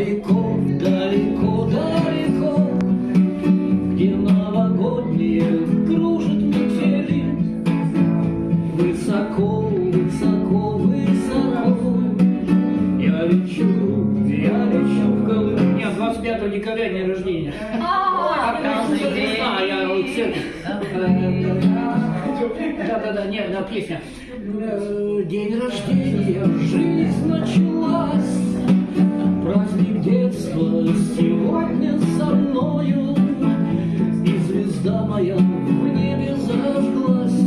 Далеко, далеко, далеко, где новогодние кружат метели, высоко, высоко, высоко я лечу в Колыму. Нет, 25 декабря день рождения. Я вот да, нет, песня. День рождения, жизнь началась, праздник детства сегодня со мною, и звезда моя в небе зажглась,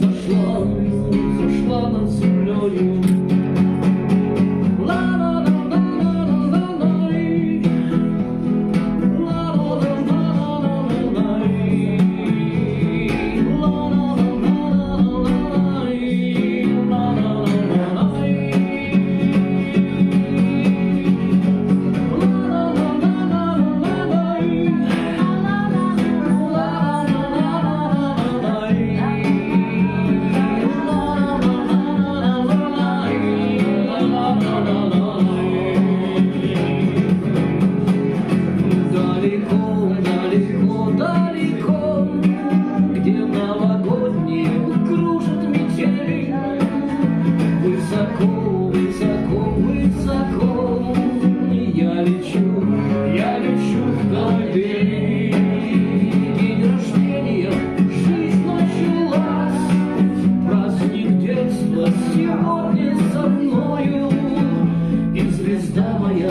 зашла над землею. Далеко, где новогодние кружат метели, высоко, высоко, высоко я лечу в Колыбель. День рождения, жизнь началась, праздник детства сегодня со мною, и звезда моя